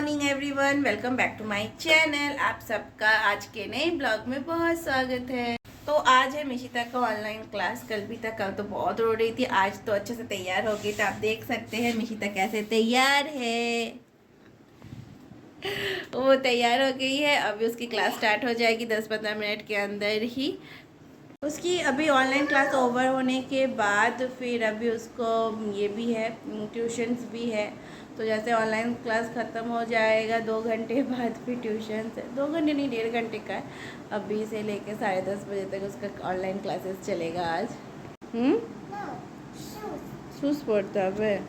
Morning everyone, welcome back to my channel. आप सबका आज के नए ब्लॉग में बहुत स्वागत है। तो आज है मिशिता का ऑनलाइन क्लास। कल भी था, कल तो बहुत रो रही थी, आज तो अच्छे से तैयार हो गई। तो आप देख सकते हैं मिशिता कैसे तैयार है। वो तैयार हो गई है। अभी उसकी क्लास स्टार्ट हो जाएगी 10-15 मिनट के अंदर ही। उसकी अभी ऑनलाइन क्लास ओवर होने के बाद फिर अभी उसको ये भी है, ट्यूशन्स भी है। तो जैसे ऑनलाइन क्लास ख़त्म हो जाएगा 2 घंटे बाद फिर ट्यूशन्स है। 2 घंटे नहीं, 1.5 घंटे का है। अभी से लेके 10:30 बजे तक उसका ऑनलाइन क्लासेस चलेगा आज। शूज़ पड़ता है।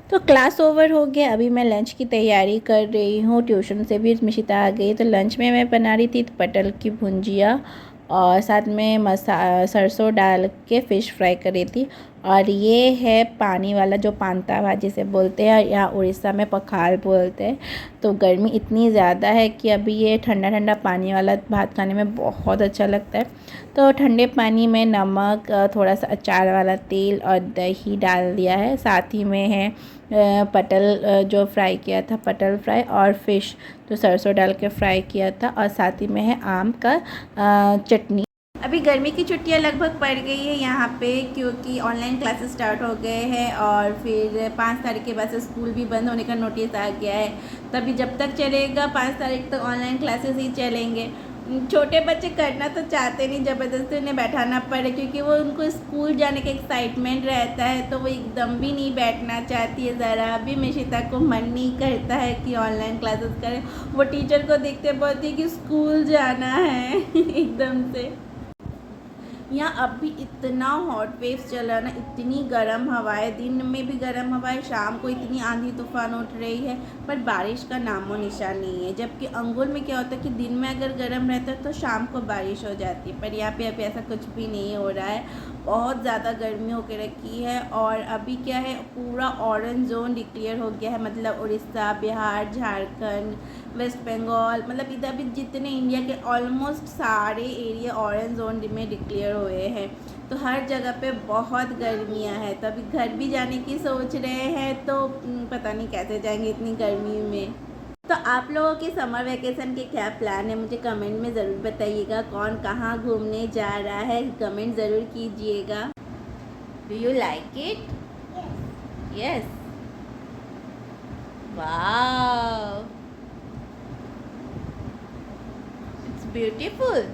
तो क्लास ओवर हो गया। अभी मैं लंच की तैयारी कर रही हूँ। ट्यूशन से भी मिशिता आ गई। तो लंच में मैं बना रही थी पटल की भुंजिया और साथ में सरसों डाल के फ़िश फ्राई कर रही थी। और ये है पानी वाला जो पांता भाजी से बोलते हैं, यहाँ उड़ीसा में पखाल बोलते हैं। तो गर्मी इतनी ज़्यादा है कि अभी ये ठंडा ठंडा पानी वाला भात खाने में बहुत अच्छा लगता है। तो ठंडे पानी में नमक, थोड़ा सा अचार वाला तेल और दही डाल दिया है। साथ ही में है पटल जो फ्राई किया था, पटल फ्राई, और फ़िश जो सरसों डाल के फ्राई किया था, और साथ ही में है आम का चटनी। अभी गर्मी की छुट्टियां लगभग पड़ गई है यहाँ पे, क्योंकि ऑनलाइन क्लासेस स्टार्ट हो गए हैं और फिर 5 तारीख के बाद से स्कूल भी बंद होने का नोटिस आ गया है। तभी जब तक चलेगा 5 तारीख तक ऑनलाइन क्लासेस ही चलेंगे। छोटे बच्चे करना तो चाहते नहीं, ज़बरदस्ती उन्हें बैठाना पड़े, क्योंकि वो उनको स्कूल जाने का एक्साइटमेंट रहता है। तो वो एकदम भी नहीं बैठना चाहती है, ज़रा भी मिशिता को मन नहीं करता है कि ऑनलाइन क्लासेस करें। वो टीचर को देखते बोलती है कि स्कूल जाना है एकदम से। यहाँ अब भी इतना हॉट वेव्स चल रहा है ना, इतनी गर्म हवाएं, दिन में भी गर्म हवाएं, शाम को इतनी आंधी तूफान उठ रही है, पर बारिश का नामो निशान नहीं है। जबकि अंगुल में क्या होता है कि दिन में अगर गर्म रहता है तो शाम को बारिश हो जाती है, पर यहाँ पे अभी ऐसा कुछ भी नहीं हो रहा है। बहुत ज़्यादा गर्मी होकर रखी है। और अभी क्या है, पूरा ऑरेंज जोन डिक्लेयर हो गया है। मतलब उड़ीसा, बिहार, झारखंड, वेस्ट बंगाल, मतलब इधर भी जितने इंडिया के ऑलमोस्ट सारे एरिया ऑरेंज जोन में डिक्लेयर हुए हैं। तो हर जगह पे बहुत गर्मियाँ हैं। तो अभी घर भी जाने की सोच रहे हैं, तो पता नहीं कैसे जाएंगे इतनी गर्मी में। तो आप लोगों के समर वेकेशन के क्या प्लान है, मुझे कमेंट में ज़रूर बताइएगा। कौन कहाँ घूमने जा रहा है, कमेंट ज़रूर कीजिएगा। Do you like it? Yes. Wow, it's beautiful.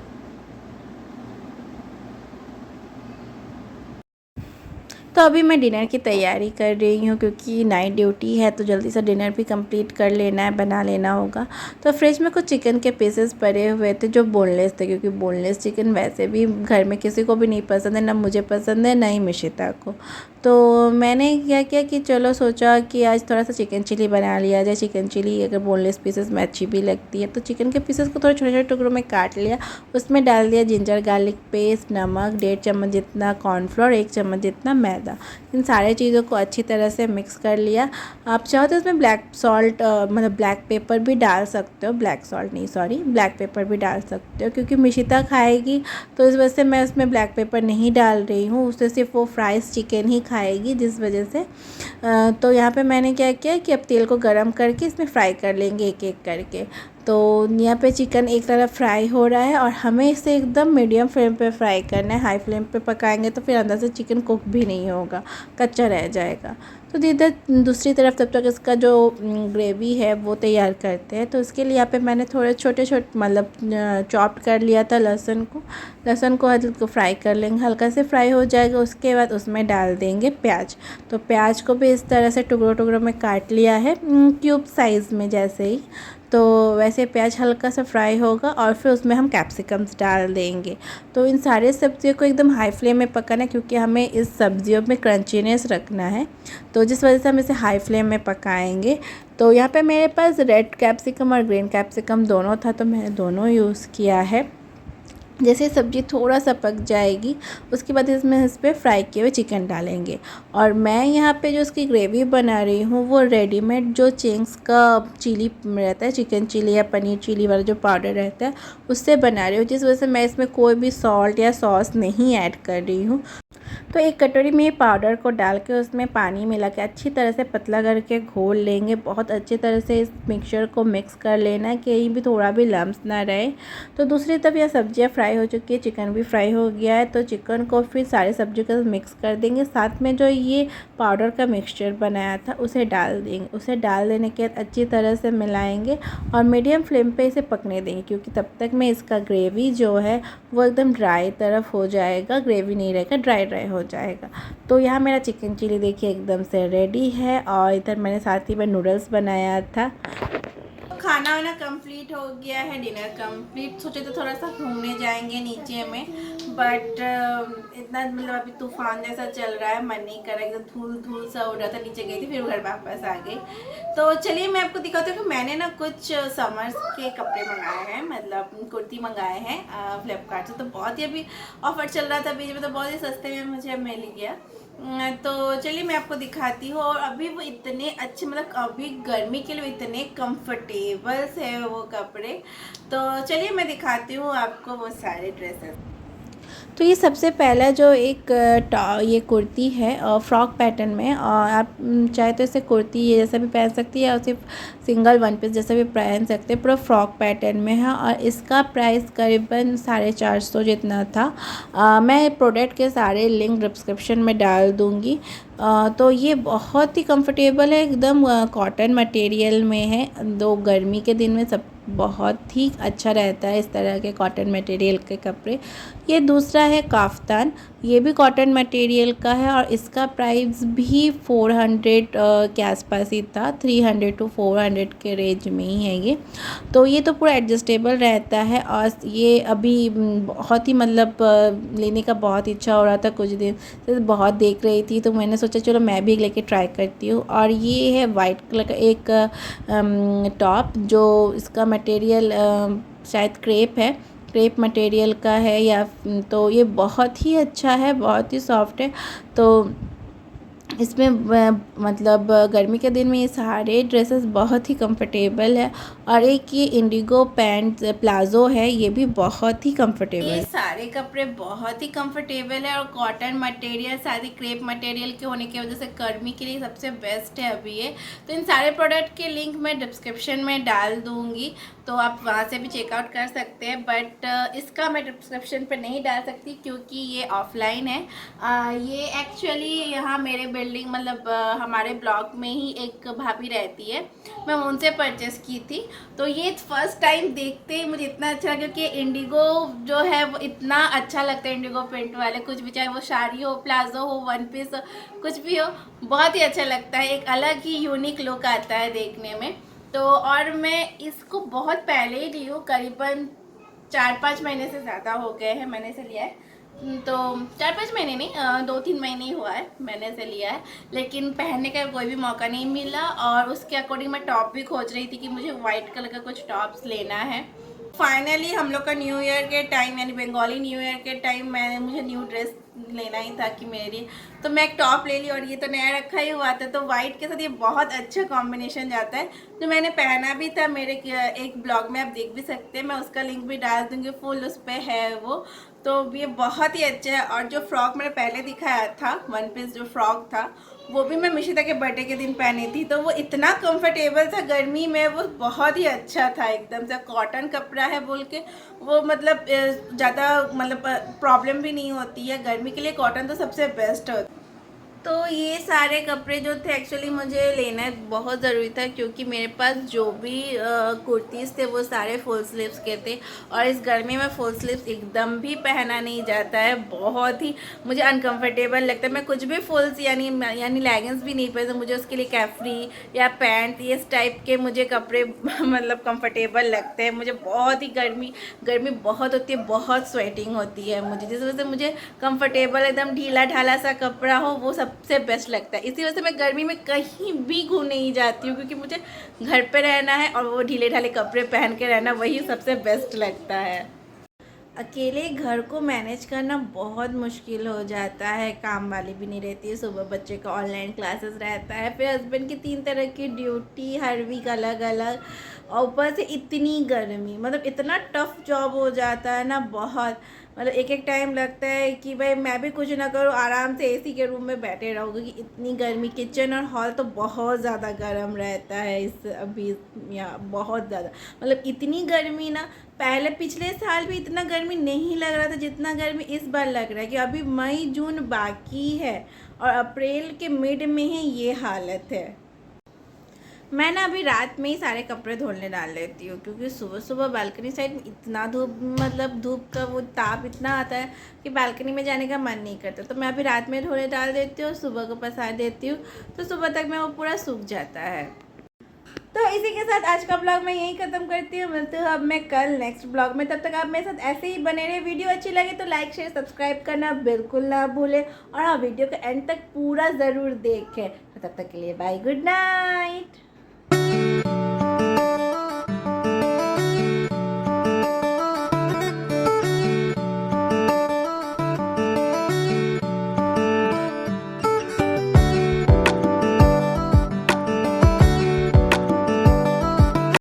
तो अभी मैं डिनर की तैयारी कर रही हूँ, क्योंकि नाइट ड्यूटी है तो जल्दी से डिनर भी कंप्लीट कर लेना है, बना लेना होगा। तो फ्रिज में कुछ चिकन के पीसेस पड़े हुए थे जो बोनलेस थे, क्योंकि बोनलेस चिकन वैसे भी घर में किसी को भी नहीं पसंद है, ना मुझे पसंद है ना ही मिशिता को। तो मैंने क्या किया कि चलो सोचा कि आज थोड़ा सा चिकन चिली बना लिया जाए। चिकन चिली अगर बोनलेस पीसेस में अच्छी भी लगती है। तो चिकन के पीसेस को थोड़े छोटे छोटे टुकड़ों में काट लिया। उसमें डाल दिया जिंजर गार्लिक पेस्ट, नमक, 1.5 चम्मच जितना कॉर्नफ्लोर, 1 चम्मच जितना मैदा। इन सारे चीज़ों को अच्छी तरह से मिक्स कर लिया। आप चाहो तो इसमें ब्लैक सॉल्ट, मतलब ब्लैक पेपर भी डाल सकते हो। ब्लैक सॉल्ट नहीं, सॉरी, ब्लैक पेपर भी डाल सकते हो, क्योंकि मिशिता खाएगी तो इस वजह से मैं उसमें ब्लैक पेपर नहीं डाल रही हूँ। उससे सिर्फ वो फ्राइज़ चिकन ही खाएगी, जिस वजह से। तो यहाँ पे मैंने क्या किया कि अब तेल को गरम करके इसमें फ्राई कर लेंगे एक एक करके। तो यहाँ पे चिकन एक तरफ फ्राई हो रहा है, और हमें इसे एकदम मीडियम फ्लेम पे फ्राई करना है। हाई फ्लेम पे पकाएंगे तो फिर अंदर से चिकन कुक भी नहीं होगा, कच्चा रह जाएगा। तो इधर दूसरी तरफ तब तक इसका जो ग्रेवी है वो तैयार करते हैं। तो इसके लिए यहाँ पे मैंने थोड़े छोटे छोटे, मतलब चॉप्ड कर लिया था लहसुन को हल्का फ्राई कर लेंगे। हल्का से फ्राई हो जाएगा, उसके बाद उसमें डाल देंगे प्याज। तो प्याज को भी इस तरह से टुकड़ों टुकड़ों में काट लिया है, क्यूब साइज़ में जैसे ही। तो वैसे प्याज हल्का सा फ्राई होगा और फिर उसमें हम कैप्सिकम्स डाल देंगे। तो इन सारे सब्जियों को एकदम हाई फ्लेम में पकाना है, क्योंकि हमें इस सब्जियों में क्रंचीनेस रखना है। तो जिस वजह से हम इसे हाई फ्लेम में पकाएंगे। तो यहाँ पे मेरे पास रेड कैप्सिकम और ग्रीन कैप्सिकम दोनों था, तो मैंने दोनों यूज़ किया है। जैसे सब्ज़ी थोड़ा सा पक जाएगी, उसके बाद इसमें इस पर फ्राई किए हुए चिकन डालेंगे। और मैं यहाँ पे जो उसकी ग्रेवी बना रही हूँ वो रेडीमेड जो चिंग्स का चिली रहता है, चिकन चिली या पनीर चिली वाला जो पाउडर रहता है, उससे बना रही हूँ। जिस वजह से मैं इसमें कोई भी सॉल्ट या सॉस नहीं ऐड कर रही हूँ। तो एक कटोरी में पाउडर को डाल के उसमें पानी मिला के अच्छी तरह से पतला करके घोल लेंगे। बहुत अच्छी तरह से इस मिक्सचर को मिक्स कर लेना है, कहीं भी थोड़ा भी लम्स ना रहे। तो दूसरी तरफ यह सब्जियां फ्राई हो चुकी है, चिकन भी फ्राई हो गया है। तो चिकन को फिर सारे सब्जियों के साथ मिक्स कर देंगे। साथ में जो ये पाउडर का मिक्सचर बनाया था उसे डाल देंगे। उसे डाल देने के बाद अच्छी तरह से मिलाएंगे और मीडियम फ्लेम पे इसे पकने देंगे, क्योंकि तब तक में इसका ग्रेवी जो है वो एकदम ड्राई तरफ हो जाएगा, ग्रेवी नहीं रहेगा, ड्राई ड्राई हो जाएगा। तो यहाँ मेरा चिकन चिली देखिए एकदम से रेडी है। और इधर मैंने साथ ही में नूडल्स बनाया था। खाना वाना कंप्लीट हो गया है, डिनर कंप्लीट। सोचे तो थोड़ा सा घूमने जाएंगे नीचे में, बट इतना मतलब अभी तूफान जैसा चल रहा है, मन नहीं कर रहा, एकदम धूल धूल सा उड़ रहा था। नीचे गई थी, फिर घर वापस आ गई। तो चलिए मैं आपको दिखाती हूँ कि मैंने ना कुछ समर्स के कपड़े मंगाए हैं, मतलब कुर्ती मंगाए हैं फ्लिपकार्ट से। तो बहुत ही अभी ऑफर चल रहा था बीच में, तो बहुत ही सस्ते में मुझे मिल गया। तो चलिए मैं आपको दिखाती हूँ। और अभी वो इतने अच्छे, मतलब अभी गर्मी के लिए इतने कंफर्टेबल्स है वो कपड़े। तो चलिए मैं दिखाती हूँ आपको वो सारे ड्रेसेस। तो ये सबसे पहला जो एक ये कुर्ती है फ्रॉक पैटर्न में, और आप चाहे तो इसे कुर्ती ये जैसा भी पहन सकती है, या सिर्फ सिंगल वन पीस जैसा भी पहन सकते हैं। पूरा फ्रॉक पैटर्न में है और इसका प्राइस करीबन 450 जितना था। मैं प्रोडक्ट के सारे लिंक डिस्क्रिप्शन में डाल दूँगी। तो ये बहुत ही कंफर्टेबल है, एकदम कॉटन मटेरियल में है। दो गर्मी के दिन में सब बहुत ही अच्छा रहता है इस तरह के कॉटन मटेरियल के कपड़े। ये दूसरा है काफ्तान, ये भी कॉटन मटेरियल का है और इसका प्राइस भी 400 के आसपास ही था, 300 to 400 के रेंज में ही है ये। तो ये तो पूरा एडजस्टेबल रहता है। और ये अभी बहुत ही मतलब लेने का बहुत इच्छा हो रहा था, कुछ दिन से बहुत देख रही थी, तो मैंने सोचा चलो मैं भी लेके ट्राई करती हूँ। और ये है वाइट कलर का एक टॉप, जो इसका मटेरियल शायद क्रेप है, क्रेप मटेरियल का है या तो ये बहुत ही अच्छा है, बहुत ही सॉफ्ट है। तो इसमें मतलब गर्मी के दिन में ये सारे ड्रेसेस बहुत ही कंफर्टेबल है। और एक ये इंडिगो पैंट प्लाज़ो है, ये भी बहुत ही कंफर्टेबल है। ये सारे कपड़े बहुत ही कंफर्टेबल है और कॉटन मटेरियल, सारे क्रेप मटेरियल के होने की वजह से गर्मी के लिए सबसे बेस्ट है अभी ये। तो इन सारे प्रोडक्ट के लिंक मैं डिस्क्रिप्शन में डाल दूँगी, तो आप वहाँ से भी चेकआउट कर सकते हैं। बट इसका मैं डिस्क्रिप्शन पर नहीं डाल सकती क्योंकि ये ऑफलाइन है। ये एक्चुअली यहाँ मेरे बिल्डिंग मतलब हमारे ब्लॉक में ही एक भाभी रहती है, मैं उनसे परचेस की थी। तो ये फर्स्ट टाइम देखते ही मुझे इतना अच्छा लगा कि इंडिगो जो है वो इतना अच्छा लगता है। इंडिगो प्रिंट वाले कुछ भी, चाहे वो साड़ी हो, प्लाजो हो, वन पीस हो, कुछ भी हो, बहुत ही अच्छा लगता है। एक अलग ही यूनिक लुक आता है देखने में। तो और मैं इसको बहुत पहले ही ली हूँ, करीबन 4-5 महीने से ज़्यादा हो गए हैं मैंने इसे लिया है। तो 4-5 महीने नहीं, 2-3 महीने ही हुआ है मैंने इसे लिया है, लेकिन पहनने का कोई भी मौका नहीं मिला। और उसके अकॉर्डिंग मैं टॉप भी खोज रही थी कि मुझे वाइट कलर का कुछ टॉप्स लेना है। फाइनली हम लोग का न्यू ईयर के टाइम, यानी बंगाली न्यू ईयर के टाइम मुझे न्यू ड्रेस लेना ही था कि मेरे लिए, तो मैं एक टॉप ले ली। और ये तो नया रखा ही हुआ था, तो वाइट के साथ ये बहुत अच्छा कॉम्बिनेशन जाता है। तो मैंने पहना भी था, मेरे एक ब्लॉग में आप देख भी सकते हैं, मैं उसका लिंक भी डाल दूँगी, फुल उस पर है वो। तो ये बहुत ही अच्छा है। और जो फ्रॉक मैंने पहले दिखाया था, वन पीस जो फ्रॉक था, वो भी मैं मिशिता के बर्थडे के दिन पहनी थी। तो वो इतना कंफर्टेबल था गर्मी में, वो बहुत ही अच्छा था, एकदम से कॉटन कपड़ा है बोल के वो मतलब ज़्यादा मतलब प्रॉब्लम भी नहीं होती है। गर्मी के लिए कॉटन तो सबसे बेस्ट होता है। तो ये सारे कपड़े जो थे एक्चुअली मुझे लेना बहुत ज़रूरी था, क्योंकि मेरे पास जो भी कुर्तीज़ थे वो सारे फुल स्लीव्स के थे। और इस गर्मी में फुल स्लीव्स एकदम भी पहना नहीं जाता है, बहुत ही मुझे अनकंफर्टेबल लगता है। मैं कुछ भी फुल्स यानी लेगिंग्स भी नहीं पहनती, मुझे उसके लिए कैफ्री या पैंट इस टाइप के मुझे कपड़े मतलब कंफर्टेबल लगते हैं। मुझे बहुत ही गर्मी बहुत होती है, बहुत स्वेटिंग होती है मुझे, जिस वजह से मुझे कंफर्टेबल एकदम ढीला ढाला सा कपड़ा हो वो सबसे बेस्ट लगता है। इसी वजह से मैं गर्मी में कहीं भी घूमने नहीं जाती हूँ, क्योंकि मुझे घर पे रहना है और वो ढीले ढाले कपड़े पहन के रहना वही सबसे बेस्ट लगता है। अकेले घर को मैनेज करना बहुत मुश्किल हो जाता है, काम वाली भी नहीं रहती है, सुबह बच्चे का ऑनलाइन क्लासेस रहता है, फिर हस्बैंड की 3 तरह की ड्यूटी हर वीक अलग अलग, और ऊपर से इतनी गर्मी, मतलब इतना टफ जॉब हो जाता है ना बहुत। मतलब एक एक टाइम लगता है कि भाई मैं भी कुछ ना करूँ, आराम से एसी के रूम में बैठे रहो, क्योंकि इतनी गर्मी। किचन और हॉल तो बहुत ज़्यादा गर्म रहता है इस अभी यहाँ, बहुत ज़्यादा। मतलब इतनी गर्मी ना, पहले पिछले साल भी इतना गर्मी नहीं लग रहा था जितना गर्मी इस बार लग रहा है, कि अभी मई जून बाकी है और अप्रैल के मिड में ही ये हालत है। मैं ना अभी रात में ही सारे कपड़े धोने डाल लेती हूँ, क्योंकि सुबह सुबह बालकनी साइड में इतना धूप, मतलब धूप का वो ताप इतना आता है कि बालकनी में जाने का मन नहीं करता। तो मैं अभी रात में धोने डाल देती हूँ, सुबह को पसार देती हूँ, तो सुबह तक में वो पूरा सूख जाता है। तो इसी के साथ आज का ब्लॉग मैं यही ख़त्म करती हूँ। मिलती हूँ अब मैं कल नेक्स्ट ब्लॉग में। तब तक आप मेरे साथ ऐसे ही बने रहे। वीडियो अच्छी लगे तो लाइक शेयर सब्सक्राइब करना बिल्कुल ना भूलें, और हाँ, वीडियो को एंड तक पूरा ज़रूर देखें। तो तब तक के लिए बाय, गुड नाइट।